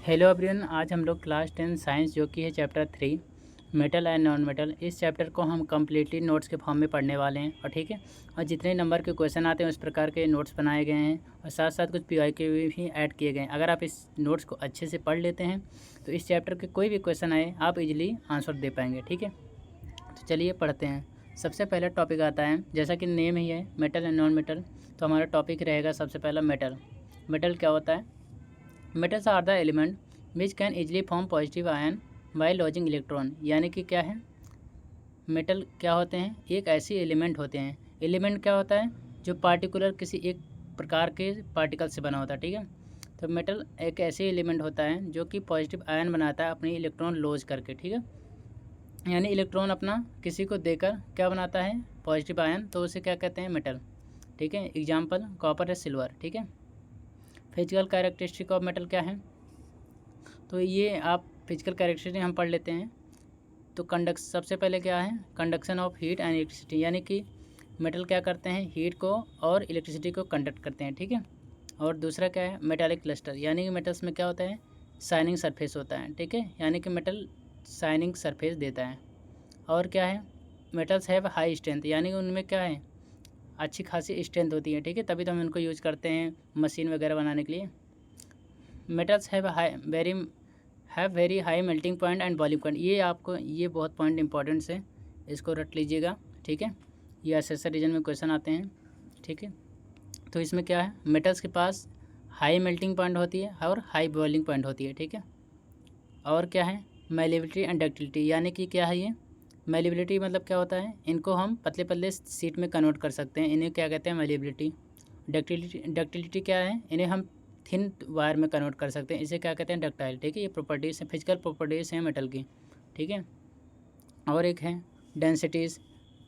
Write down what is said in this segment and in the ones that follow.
Hello everyone, आज हम लोग क्लास 10 साइंस जो कि है chapter 3 metal and non metal, इस चैप्टर को हम कम्प्लीटली नोट्स के फॉर्म में पढ़ने वाले हैं। और ठीक है, और जितने नंबर के क्वेश्चन आते हैं उस प्रकार के नोट्स बनाए गए हैं और साथ साथ कुछ पीवाईक्यू भी ऐड किए गए हैं। अगर आप इस नोट्स को अच्छे से पढ़ लेते हैं तो इस चैप्टर के कोई भी क्वेश्चन आए आप इजीली आंसर दे पाएंगे। ठीक है, तो चलिए पढ़ते हैं। सबसे पहला टॉपिक आता है, जैसा कि नेम ही है मेटल एंड नॉन मेटल, तो हमारा टॉपिक रहेगा सबसे पहला मेटल। मेटल क्या होता है? Metals are the element which can easily form positive ion by losing electron. यानी कि क्या है, मेटल क्या होते हैं? एक ऐसे एलिमेंट होते हैं। एलिमेंट क्या होता है? जो पार्टिकुलर किसी एक प्रकार के पार्टिकल से बना होता है। ठीक है, तो मेटल एक ऐसे एलिमेंट होता है जो कि पॉजिटिव आयन बनाता है अपनी इलेक्ट्रॉन लॉज करके। ठीक है, यानी इलेक्ट्रॉन अपना किसी को देकर क्या बनाता है? पॉजिटिव आयन, तो उसे क्या कहते हैं? मेटल। ठीक है, एग्जाम्पल कॉपर या सिल्वर। ठीक है, फिजिकल कैरेक्टरिस्टिक ऑफ मेटल क्या है? तो ये आप फिजिकल कैरेक्टरिस्टिक हम पढ़ लेते हैं। तो सबसे पहले क्या है? Conduction of heat and electricity, यानी कि मेटल क्या करते हैं? हीट को और इलेक्ट्रिसिटी को कंडक्ट करते हैं। ठीक है, और दूसरा क्या है? मेटालिक क्लस्टर, यानी कि मेटल्स में क्या होता है? शाइनिंग सरफेस होता है। ठीक है, यानी कि मेटल शाइनिंग सरफेस देता है। और क्या है? मेटल्स हैव हाई स्ट्रेंथ, यानी कि उनमें क्या है? अच्छी खासी स्ट्रेंथ होती है। ठीक है, तभी तो हम इनको यूज़ करते हैं मशीन वगैरह बनाने के लिए। Metals have very high melting point and boiling point. ये आपको ये बहुत पॉइंट इंपॉर्टेंट है, इसको रट लीजिएगा। ठीक है, ये एसएससी रीजन में क्वेश्चन आते हैं। ठीक है, तो इसमें क्या है? मेटल्स के पास हाई मेल्टिंग पॉइंट होती है और हाई बॉइलिंग पॉइंट होती है। ठीक है, और क्या है? मेलेबिलिटी एंड डक्टिलिटी, यानी कि क्या है ये? मेलेबिलिटी मतलब क्या होता है? इनको हम पतले पतले शीट में कन्वर्ट कर सकते हैं, इन्हें क्या कहते हैं? मेलेबिलिटी। डक्टिलिटी क्या है? इन्हें हम थिन वायर में कन्वर्ट कर सकते हैं, इसे क्या कहते हैं? डक्टाइल। ठीक है, ये प्रॉपर्टीज़ हैं, फिजिकल प्रॉपर्टीज़ हैं मेटल की। ठीक है, और एक है डेंसिटीज़।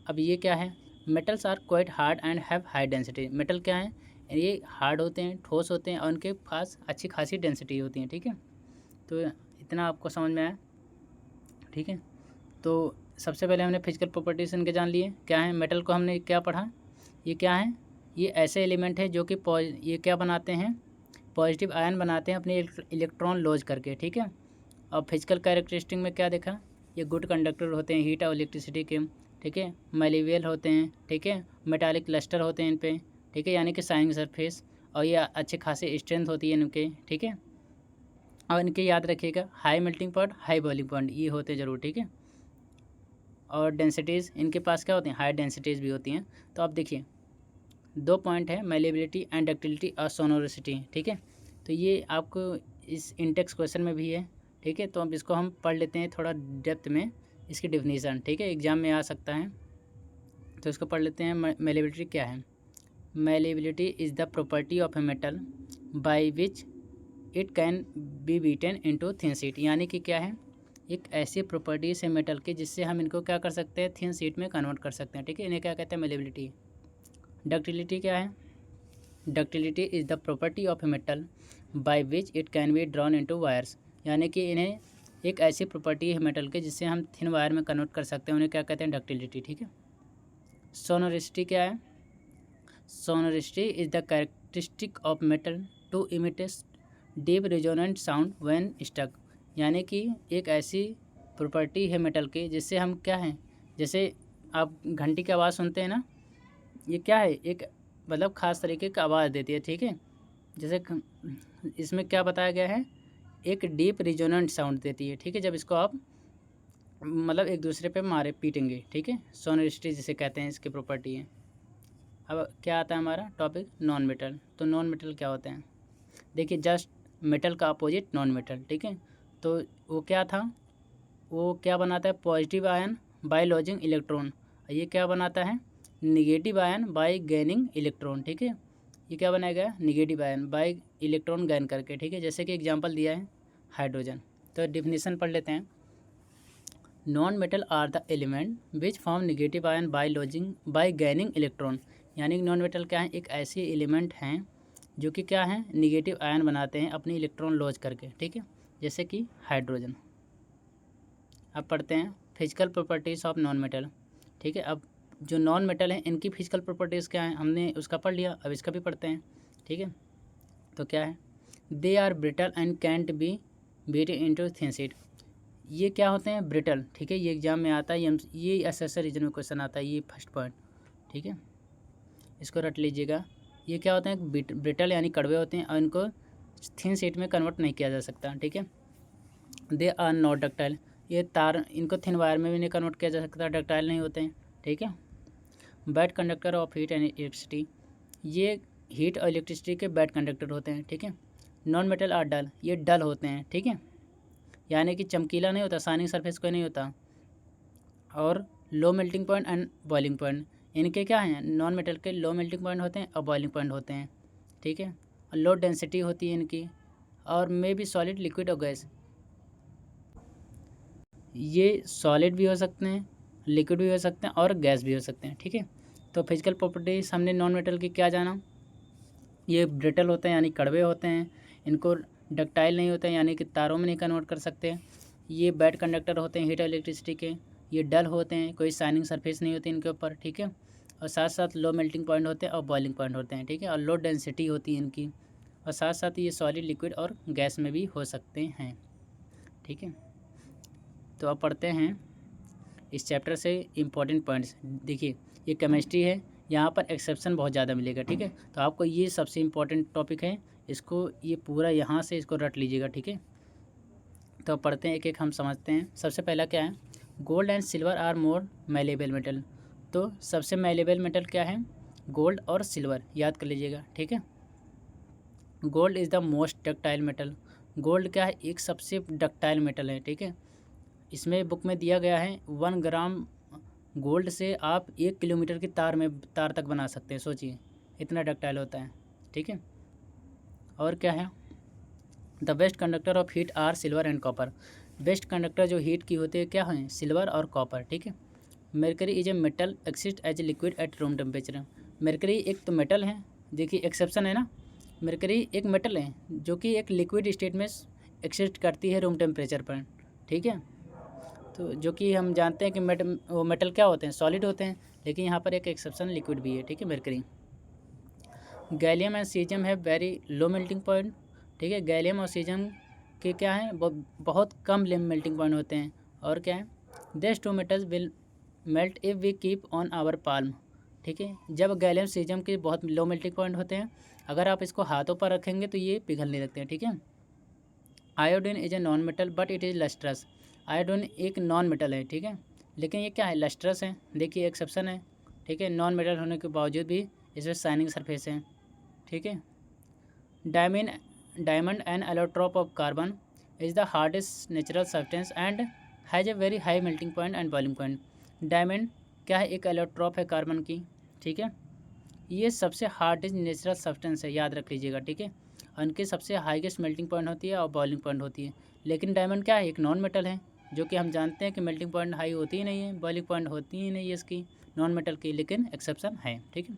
अब ये क्या है? Metals are quite hard and have high density. Metal क्या है? ये हार्ड होते हैं, ठोस होते हैं और उनके पास अच्छी खासी डेंसिटी होती है। ठीक है, तो इतना आपको समझ में आया। ठीक है, तो सबसे पहले हमने फिजिकल प्रॉपर्टीज इनके जान लिए क्या है। मेटल को हमने क्या पढ़ा? ये क्या है? ये ऐसे एलिमेंट है जो कि ये क्या बनाते हैं? पॉजिटिव आयन बनाते हैं अपने इलेक्ट्रॉन लॉज करके। ठीक है, और फिजिकल कैरेक्टरिस्टिक में क्या देखा? ये गुड कंडक्टर होते हैं हीट और इलेक्ट्रिसिटी के। ठीक है, मेलेवियल होते हैं। ठीक है, मेटालिक क्लस्टर होते हैं इन पे। ठीक है, यानी कि शाइनिंग सरफेस, और ये अच्छे खासे स्ट्रेंथ होती है इनके। ठीक है, और इनके याद रखिएगा high melting point, high boiling point, ये होते ज़रूर। ठीक है, और डेंसिटीज़ इनके पास क्या होती हैं? हाई डेंसिटीज़ भी होती हैं। तो आप देखिए, दो पॉइंट है, मेलेबिलिटी एंड डक्टिलिटी और सोनोरिसिटी। ठीक है, तो ये आपको इस इंटेक्स क्वेश्चन में भी है। ठीक है, तो अब इसको हम पढ़ लेते हैं थोड़ा डेप्थ में, इसकी डिफिनीसन। ठीक है, एग्जाम में आ सकता है, तो इसको पढ़ लेते हैं। मेलेबिलिटी क्या है? Malleability is the property of a metal by which it can be beaten into thin sheet, यानी कि क्या है? एक ऐसी प्रॉपर्टीज है मेटल की जिससे हम इनको क्या कर सकते हैं? थिन शीट में कन्वर्ट कर सकते हैं। ठीक है, इन्हें क्या कहते हैं? मेलेबिलिटी। डक्टिलिटी क्या है? Ductility is the property of a metal by which it can be drawn into wires, यानी कि इन्हें एक ऐसी प्रॉपर्टी है मेटल के जिससे हम थिन वायर में कन्वर्ट कर सकते हैं, उन्हें क्या कहते हैं? डक्टिलिटी। ठीक है, सोनोरिसिटी क्या है? Sonorosity is the characteristic of metal to emit deep resonant sound when struck, यानी कि एक ऐसी प्रॉपर्टी है मेटल की जिससे हम क्या है? जैसे आप घंटी की आवाज़ सुनते हैं ना, ये क्या है? एक मतलब ख़ास तरीके की आवाज़ देती है। ठीक है, जैसे इसमें क्या बताया गया है? एक डीप रिजोनेंट साउंड देती है। ठीक है, जब इसको आप मतलब एक दूसरे पे मारे पीटेंगे। ठीक है, सोनोरिसिटी जिसे कहते हैं, इसकी प्रॉपर्टी है। अब क्या आता है हमारा टॉपिक? Non metal. तो नॉन मेटल क्या होते हैं? देखिए, जस्ट मेटल का अपोजिट नॉन मेटल। ठीक है, तो वो क्या था? वो क्या बनाता है? Positive ion by losing electron. ये क्या बनाता है? Negative ion by gaining electron. ठीक है, ये क्या बनाएगा? Negative ion by electron gain करके। ठीक है, जैसे कि एग्जांपल दिया है हाइड्रोजन। तो डिफिनीसन पढ़ लेते हैं। Non metal are the element which form negative ion by gaining electron, यानी कि नॉन मेटल क्या है? एक ऐसे एलिमेंट हैं जो कि क्या है? निगेटिव आयन बनाते हैं अपनी इलेक्ट्रॉन लॉज करके। ठीक है, जैसे कि हाइड्रोजन। अब पढ़ते हैं physical properties of non metal. ठीक है, अब जो नॉन मेटल हैं इनकी फिजिकल प्रॉपर्टीज़ क्या हैं? हमने उसका पढ़ लिया, अब इसका भी पढ़ते हैं। ठीक है, तो क्या है? They are brittle and can't be beat into thin sheet. ये क्या होते हैं? ब्रिटल। ठीक है, ये एग्जाम में आता है, ये एसएससी रीजन में क्वेश्चन आता है, ये फर्स्ट पॉइंट। ठीक है, इसको रट लीजिएगा। ये क्या होते हैं? ब्रिटल यानी कड़वे होते हैं और इनको थिन शीट में कन्वर्ट नहीं किया जा सकता। ठीक है, दे आर नॉट डक्टाइल। ये तार, इनको थिन वायर में भी नहीं कन्वर्ट किया जा सकता, डक्टाइल नहीं होते हैं। ठीक है, bad conductor of heat and electricity. ये हीट और इलेक्ट्रिसिटी के बैड कंडक्टर होते हैं। ठीक है, नॉन मेटल आर डल। ये डल होते हैं। ठीक है, यानी कि चमकीला नहीं होता, शाइनिंग सरफेस कोई नहीं होता। और लो melting point and boiling point, इनके क्या हैं? नॉन मेटल के लो मेल्टिंग पॉइंट होते हैं और बॉइलिंग पॉइंट होते हैं। ठीक है, और लो डेंसिटी होती है इनकी, और मे बी सॉलिड, लिक्विड और गैस। ये सॉलिड भी हो सकते हैं, लिक्विड भी हो सकते हैं और गैस भी हो सकते हैं। ठीक है, तो फिजिकल प्रॉपर्टीज हमने नॉन मेटल की क्या जाना? ये ब्रिटल होते हैं यानी कड़वे होते हैं, इनको डक्टाइल नहीं होते हैं यानी कि तारों में नहीं कन्वर्ट कर सकते। ये बैड कंडक्टर होते हैं हीट और इलेक्ट्रिसिटी के। ये डल होते हैं, कोई शाइनिंग सरफेस नहीं होती इनके ऊपर। ठीक है, और साथ साथ लो मेल्टिंग पॉइंट होते हैं और बॉइलिंग पॉइंट होते हैं। ठीक है, और लो डेंसिटी होती है इनकी, और साथ साथ ये सॉलिड, लिक्विड और गैस में भी हो सकते हैं। ठीक है, तो अब पढ़ते हैं इस चैप्टर से इम्पोर्टेंट पॉइंट्स। देखिए, ये केमिस्ट्री है, यहाँ पर एक्सेप्शन बहुत ज़्यादा मिलेगा। ठीक है, तो आपको ये सबसे इम्पोर्टेंट टॉपिक है, इसको ये पूरा यहाँ से इसको रट लीजिएगा। ठीक है, तो पढ़ते हैं, एक एक हम समझते हैं। सबसे पहला क्या है? Gold and silver are more malleable metal. तो सबसे मैलेबल मेटल क्या है? गोल्ड और सिल्वर, याद कर लीजिएगा। ठीक है, gold is the most ductile metal. Gold क्या है? एक सबसे डक्टाइल मेटल है। ठीक है, इसमें बुक में दिया गया है 1 ग्राम गोल्ड से आप 1 किलोमीटर की तार तक बना सकते हैं। सोचिए, इतना डक्टाइल होता है। ठीक है, और क्या है? The best conductor of heat are silver and copper. Best conductor जो हीट की होती है क्या है? सिल्वर और कॉपर। ठीक है, mercury is a metal exist as a liquid at room temperature. Mercury एक तो मेटल है, देखिए एक्सेप्शन है ना, मरकरी एक मेटल है जो कि एक लिक्विड स्टेट में एक्सिस्ट करती है रूम टेम्परेचर पर। ठीक है, तो जो कि हम जानते हैं कि वो मेटल क्या होते हैं? सॉलिड होते हैं, लेकिन यहाँ पर एक एक्सेप्शन लिक्विड भी है। ठीक है, मरकरी। गैलियम एंड सीजियम है वेरी लो मेल्टिंग पॉइंट। ठीक है, गैलियम और सीजियम के क्या है? बहुत कम मेल्टिंग पॉइंट होते हैं। और क्या है? This two metals will melt if we keep on our palm. ठीक है, जब गैलियम सीजियम के बहुत लो मेल्टिंग पॉइंट होते हैं, अगर आप इसको हाथों पर रखेंगे तो ये पिघलने लगते हैं। ठीक है, iodine is a non metal but it is lustrous. Iodine एक नॉन मेटल है। ठीक है, लेकिन ये क्या है? लस्ट्रस है। देखिए एक्सेप्शन है। ठीक है, नॉन मेटल होने के बावजूद भी इसमें शाइनिंग सरफेस है। ठीक है, diamond and allotrope of carbon is the hardest natural substance and has a very high melting point and boiling point. Diamond क्या है? एक एलोट्रोप है कार्बन की। ठीक है, ये सबसे हार्डेस्ट नेचुरल सब्सटेंस है, याद रख लीजिएगा। ठीक है, उनकी सबसे हाईएस्ट मेल्टिंग पॉइंट होती है और बॉइलिंग पॉइंट होती है। लेकिन डायमंड क्या है? एक नॉन मेटल है, जो कि हम जानते हैं कि मेल्टिंग पॉइंट हाई होती ही नहीं है, बॉइलिंग पॉइंट होती ही नहीं है इसकी, नॉन मेटल की, लेकिन एक्सेप्शन है। ठीक है,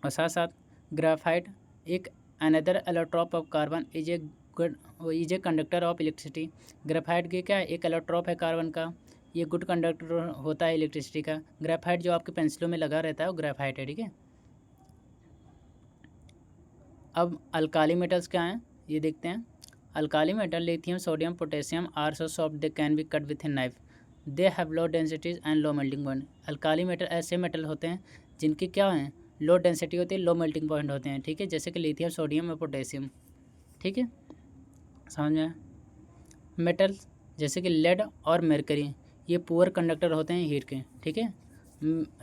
और साथ साथ ग्राफाइट एक another allotrope of carbon is a conductor of electricity. Graphite के क्या है? एक एलोट्रॉप है कार्बन का, ये गुड कंडक्टर होता है इलेक्ट्रिसिटी का। ग्राफाइट जो आपके पेंसिलों में लगा रहता है वो ग्राफाइट है। ठीक है, अब अल्काली मेटल्स क्या हैं ये देखते हैं। Alkali metal lithium, sodium, potassium are so soft they can be cut with a knife. They have low densities and low melting point. Alkali metal ऐसे मेटल होते हैं जिनकी क्या हैं? लो डेंसिटी होती है, लो मेल्टिंग पॉइंट होते हैं। ठीक है, जैसे कि लिथियम, सोडियम और पोटेशियम। ठीक है, समझ में? मेटल्स जैसे कि लेड और मरकरी, ये पुअर कंडक्टर होते हैं हीट के। ठीक है,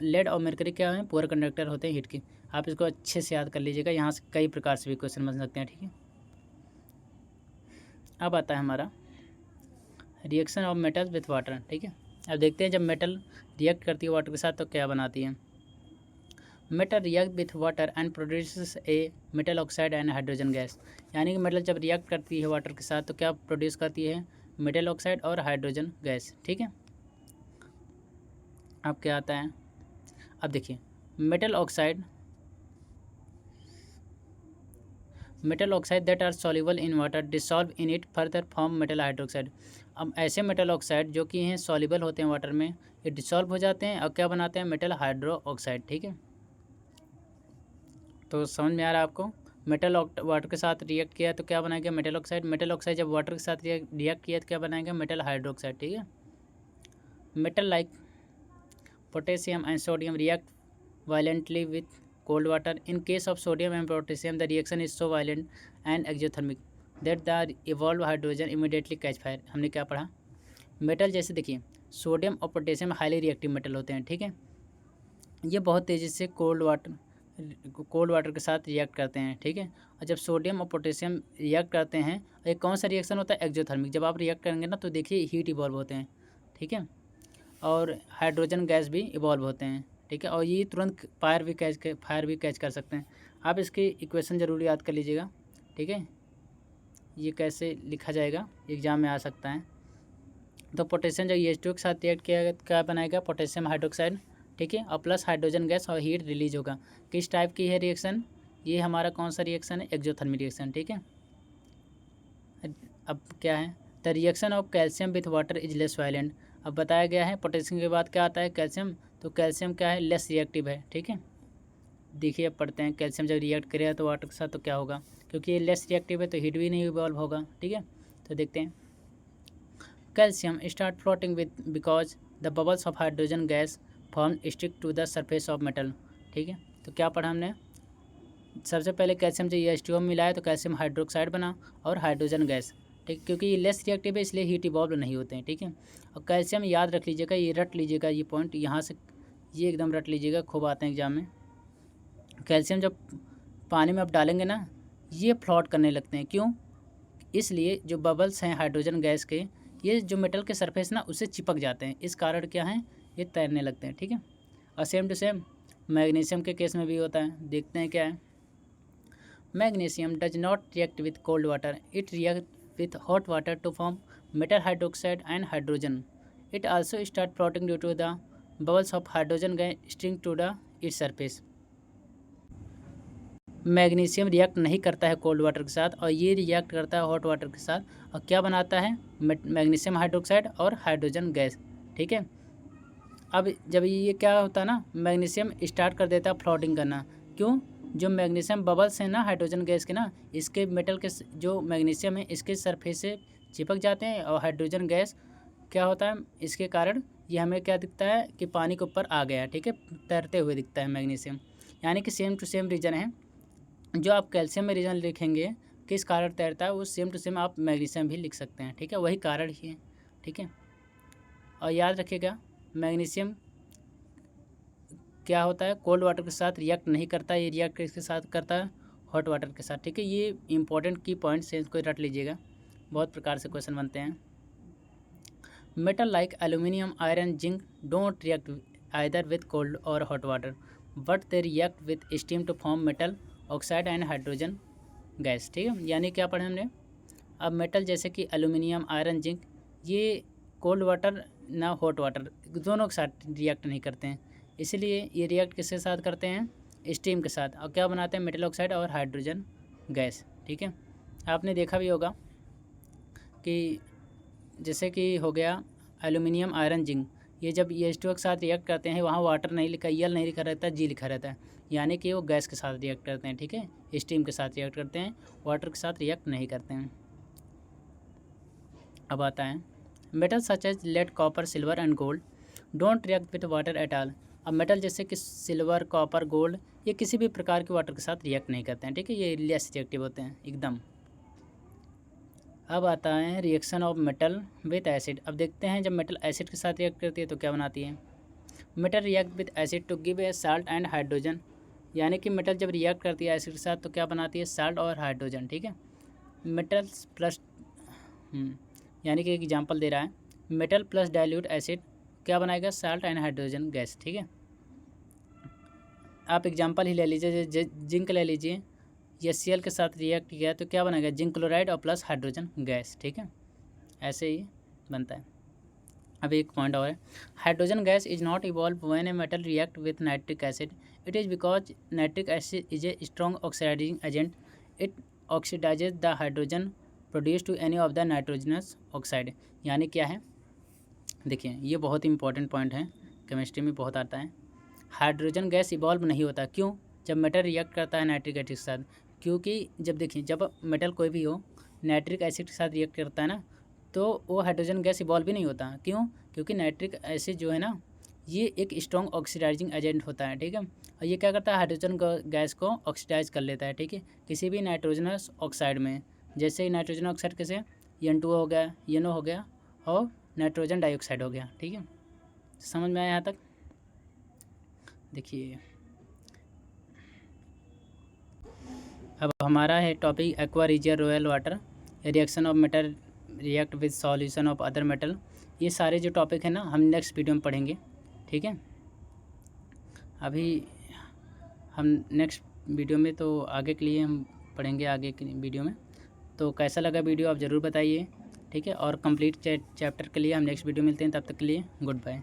लेड और मरकरी क्या हैं? पुअर कंडक्टर होते हैं हीट के। आप इसको अच्छे से याद कर लीजिएगा, यहाँ से कई प्रकार से भी क्वेश्चन बन सकते हैं। ठीक है, अब आता है हमारा reaction of metals with water. ठीक है, अब देखते हैं जब मेटल रिएक्ट करती है वाटर के साथ तो क्या बनाती है। Metal react with water and produces a metal oxide and hydrogen gas. यानी कि मेटल जब रिएक्ट करती है वाटर के साथ तो क्या प्रोड्यूस करती है? मेटल ऑक्साइड और हाइड्रोजन गैस। ठीक है, अब क्या आता है? अब देखिए, metal oxide that are soluble in water dissolve in it further form metal hydroxide. अब ऐसे मेटल ऑक्साइड जो कि हैं सॉल्युबल होते हैं वाटर में, ये डिसॉल्व हो जाते हैं और क्या बनाते हैं? Metal hydro oxide. ठीक है, तो समझ में आ रहा है आपको? मेटल वाटर के साथ रिएक्ट किया तो क्या बनाएगा मेटल ऑक्साइड। मेटल ऑक्साइड जब वाटर के साथ रिएक्ट किया तो क्या बनाएगा मेटल हाइड्रोक्साइड। ठीक है। Metal like potassium and sodium react violently with cold water. In case of sodium and potassium, the reaction is so violent and exothermic that the evolved hydrogen immediately catch fire. हमने क्या पढ़ा, metal जैसे देखिए sodium और potassium highly reactive metal होते हैं। ठीक है, ये बहुत तेज़ी से कोल्ड वाटर के साथ रिएक्ट करते हैं। ठीक है, और जब सोडियम और पोटेशियम रिएक्ट करते हैं, ये कौन सा रिएक्शन होता है एक्जोथर्मिक। जब आप रिएक्ट करेंगे ना तो देखिए हीट इवॉल्व होते हैं। ठीक है, और हाइड्रोजन गैस भी इवॉल्व होते हैं। ठीक है, और ये तुरंत फायर भी कैच कर सकते हैं। आप इसकी इक्वेशन ज़रूर याद कर लीजिएगा। ठीक है, ये कैसे लिखा जाएगा एग्जाम में आ सकता है। तो पोटेशियम जब H2 के साथ रिएक्ट किया क्या बनाएगा पोटेशियम हाइड्रोक्साइड। ठीक है, और प्लस हाइड्रोजन गैस और हीट रिलीज होगा। किस टाइप की है रिएक्शन, ये हमारा कौन सा रिएक्शन है एक्जोथर्मिक रिएक्शन। ठीक है, अब क्या है the reaction of calcium with water is less violent. अब बताया गया है पोटेशियम के बाद क्या आता है कैल्शियम, तो कैल्शियम क्या है लेस रिएक्टिव है। ठीक है, देखिए अब पढ़ते हैं कैल्शियम जब रिएक्ट करेगा तो वाटर के साथ तो क्या होगा, क्योंकि ये लेस रिएक्टिव है तो हीट भी नहीं इवॉल्व होगा। ठीक है, तो देखते हैं calcium start floating with because the bubbles of hydrogen gas form stick to the surface of metal. ठीक है, तो क्या पढ़ा हमने, सबसे पहले कैल्शियम जब H2O में मिलाया तो कैल्शियम हाइड्रोक्साइड बना और हाइड्रोजन गैस। ठीक, क्योंकि ये लेस रिएक्टिव है इसलिए हीट इवॉल्व नहीं होते हैं। ठीक है, और कैल्शियम याद रख लीजिएगा, ये रट लीजिएगा, ये पॉइंट यहाँ से ये एकदम रट लीजिएगा, खूब आते हैं एग्जाम में। कैल्शियम जब पानी में आप डालेंगे ना ये फ्लोट करने लगते हैं। क्यों, इसलिए जो बबल्स हैं हाइड्रोजन गैस के ये जो मेटल के सरफेस ना उससे चिपक जाते हैं, इस कारण क्या है ये तैरने लगते हैं। ठीक है, और सेम टू सेम मैग्नीशियम के केस में भी होता है। देखते हैं क्या है, magnesium does not react with cold water, it react with hot water to form metal hydroxide and hydrogen. It also start floating due to the bubbles of hydrogen gas sticking to the its surface. Magnesium react नहीं करता है cold water के साथ और ये react करता है hot water के साथ, और क्या बनाता है मैग्नीशियम हाइड्रोक्साइड और हाइड्रोजन गैस। ठीक है, अब जब ये क्या होता है ना मैग्नीशियम स्टार्ट कर देता है फ्लोटिंग करना। क्यों, जो मैग्नीशियम बबल्स हैं ना हाइड्रोजन गैस के ना इसके मेटल के जो मैग्नीशियम है इसके सरफेस से चिपक जाते हैं, और हाइड्रोजन गैस क्या होता है इसके कारण ये हमें क्या दिखता है कि पानी के ऊपर आ गया। ठीक है, तैरते हुए दिखता है मैग्नीशियम। यानी कि सेम टू सेम रीजन है, जो आप कैल्शियम में रीजन लिखेंगे किस कारण तैरता है वो सेम टू सेम आप मैग्नीशियम भी लिख सकते हैं। ठीक है, वही कारण ही है। ठीक है, और याद रखिएगा मैग्नीशियम क्या होता है कोल्ड वाटर के साथ रिएक्ट नहीं करता, ये रिएक्ट किसके साथ करता है हॉट वाटर के साथ। ठीक है, ये इंपॉर्टेंट की पॉइंट्स हैं, इसको रट लीजिएगा, बहुत प्रकार से क्वेश्चन बनते हैं। Metal like aluminium iron zinc don't react either with cold और hot water but they react with steam to form metal oxide and hydrogen gas. ठीक है, यानी क्या पढ़े हमने, अब मेटल जैसे कि एल्यूमिनियम आयरन जिंक ये कोल्ड वाटर ना हॉट वाटर दोनों के साथ रिएक्ट नहीं करते हैं, इसलिए ये रिएक्ट किसके साथ करते हैं स्टीम के साथ, और क्या बनाते हैं मेटल ऑक्साइड और हाइड्रोजन गैस। ठीक है, आपने देखा भी होगा कि जैसे कि हो गया एल्यूमिनियम आयरन जिंक, ये जब H2O के साथ रिएक्ट करते हैं वहाँ वाटर नहीं लिखा, यल नहीं लिखा रहता, जी लिखा रहता है, यानी कि वो गैस के साथ रिएक्ट करते हैं। ठीक है, स्टीम के साथ रिएक्ट करते हैं, वाटर के साथ रिएक्ट नहीं करते हैं। अब आता है metal such as lead copper silver and gold don't react with water at all. अब मेटल जैसे कि सिल्वर कॉपर गोल्ड ये किसी भी प्रकार के वाटर के साथ रिएक्ट नहीं करते हैं। ठीक है, ये लेस रिएक्टिव होते हैं एकदम। अब आता है reaction of metal with acid. अब देखते हैं जब मेटल एसिड के साथ रिएक्ट करती है तो क्या बनाती है। Metal react with acid to give a salt and hydrogen, यानी कि मेटल जब रिएक्ट करती है एसिड के साथ तो क्या बनाती है साल्ट और हाइड्रोजन। ठीक है, मेटल प्लस यानी कि एग्जाम्पल दे रहा है मेटल प्लस डाइल्यूट एसिड क्या बनाएगा साल्ट एंड हाइड्रोजन गैस। ठीक है, आप एग्जांपल ही ले लीजिए, जिंक ले लीजिए, HCl के साथ रिएक्ट किया तो क्या बनेगा जिंक क्लोराइड और प्लस हाइड्रोजन गैस। ठीक है, ऐसे ही बनता है। अब एक पॉइंट और है, hydrogen gas is not evolve when a metal react with nitric acid, it is because nitric acid is a strong oxidizing agent, it oxidizes the hydrogen produce to any of the nitrogenous oxide. यानी क्या है देखिए, ये बहुत important point है, chemistry में बहुत आता है। हाइड्रोजन गैस इवॉल्व नहीं होता, क्यों, जब मेटल रिएक्ट करता है नाइट्रिक एसिड के साथ, क्योंकि जब देखिए जब मेटल कोई भी हो नाइट्रिक एसिड के साथ रिएक्ट करता है ना, तो वो हाइड्रोजन गैस इवॉल्व भी नहीं होता। क्यों? क्योंकि नाइट्रिक एसिड जो है ना, ये एक स्ट्रॉन्ग ऑक्सीडाइजिंग एजेंट होता है, ठीक है। और ये क्या करता है, हाइड्रोजन गैस को ऑक्सीडाइज कर लेता है, ठीक है, किसी भी नाइट्रोजनस ऑक्साइड में। जैसे नाइट्रोजन ऑक्साइड कैसे, N2 हो गया, NO हो गया और नाइट्रोजन डाइऑक्साइड हो गया, ठीक है। समझ में आया यहाँ तक? देखिए अब हमारा है topic aqua regia royal water, reaction of metal react with solution of other metal. ये सारे जो टॉपिक है ना हम नेक्स्ट वीडियो में पढ़ेंगे, ठीक है। अभी हम नेक्स्ट वीडियो में तो आगे के लिए हम पढ़ेंगे आगे की वीडियो में। तो कैसा लगा वीडियो आप ज़रूर बताइए, ठीक है। और कंप्लीट चैप्टर के लिए हम नेक्स्ट वीडियो मिलते हैं, तब तक के लिए गुड बाय।